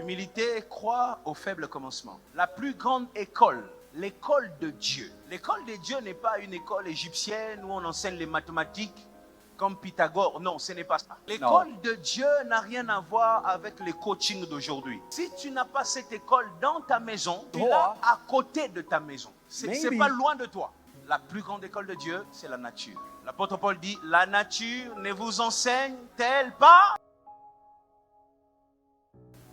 L'humilité croit au faible commencement. La plus grande école, l'école de Dieu. L'école de Dieu n'est pas une école égyptienne où on enseigne les mathématiques comme Pythagore. Non, ce n'est pas ça. L'école de Dieu n'a rien à voir avec les coachings d'aujourd'hui. Si tu n'as pas cette école dans ta maison, tu l'as à côté de ta maison. C'est pas loin de toi. La plus grande école de Dieu, c'est la nature. L'apôtre Paul dit, la nature ne vous enseigne-t-elle pas?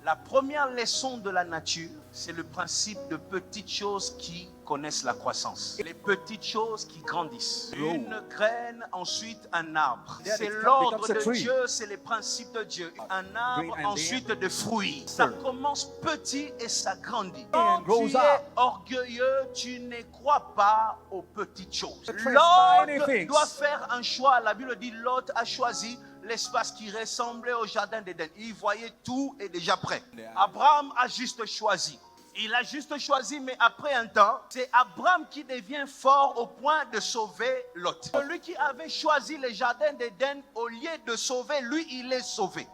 La première leçon de la nature, c'est le principe de petites choses qui connaissent la croissance. Les petites choses qui grandissent. Une graine, ensuite un arbre. C'est l'ordre de Dieu, c'est les principes de Dieu. Un arbre, ensuite des fruits. Ça commence petit et ça grandit. Quand tu es orgueilleux, tu ne crois pas aux petites choses. Lot doit faire un choix. La Bible dit, Lot a choisi l'espace qui ressemblait au jardin d'Éden. Il voyait tout est déjà prêt. Abraham a juste choisi. Il a juste choisi, mais après un temps, c'est Abraham qui devient fort au point de sauver Lot. Celui qui avait choisi le jardin d'Éden, au lieu de sauver, lui, il est sauvé.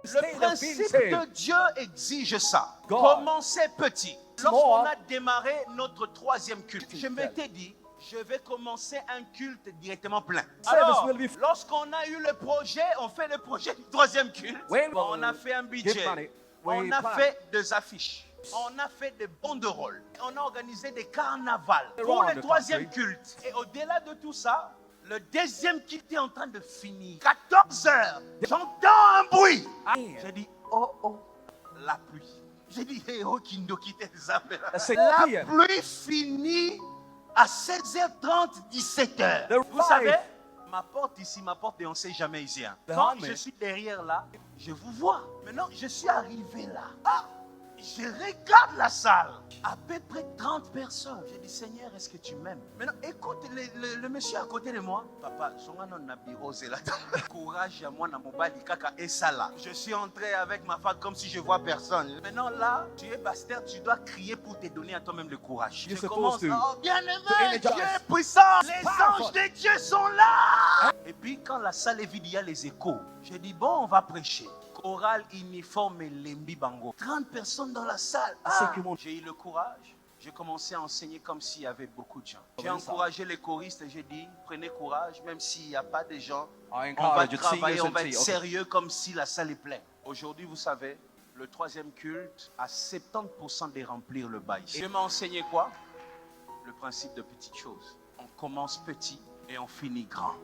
Le principe de Dieu exige ça. Commencez petit. Lorsqu'on a démarré notre troisième culte, je m'étais dit, je vais commencer un culte directement plein. Alors, lorsqu'on a eu le projet, on fait le projet du troisième culte. On a fait un budget. On a fait des affiches. On a fait des banderoles. On a organisé des carnavals pour le troisième culte. Et au-delà de tout ça, le deuxième culte est en train de finir. 14 heures. J'entends un bruit. J'ai dit, oh, la pluie. J'ai dit, hey, oh, Kindo, quittez les appels. La pluie finit à 16h30, 17h. Vous savez, ma porte ici, ma porte, et on ne sait jamais ici. Quand je suis derrière là, je vous vois. Maintenant, je suis arrivé là. Je regarde la salle. À peu près 30 personnes. J'ai dit, Seigneur, est-ce que tu m'aimes? Maintenant, écoute le monsieur à côté de moi. Papa, courage à moi, et ça là. Je suis entré avec ma femme comme si je vois personne. Maintenant là, tu es pasteur, tu dois crier pour te donner à toi-même le courage. Je commence, oh bien-aimé, Dieu est puissant. Les anges de Dieu sont là. Et puis quand la salle est vide, il y a les échos. J'ai dit, bon, on va prêcher. Chorale uniforme et Lembi Bango. 30 personnes dans la salle. J'ai eu le courage. J'ai commencé à enseigner comme s'il y avait beaucoup de gens. J'ai encouragé les choristes et j'ai dit, prenez courage, même s'il n'y a pas de gens. On va travailler, on va être sérieux comme si la salle est pleine. Aujourd'hui, vous savez, le troisième culte a 70% de remplir le bail. Je m'ai enseigné quoi? Le principe de petites choses. On commence petit et on finit grand.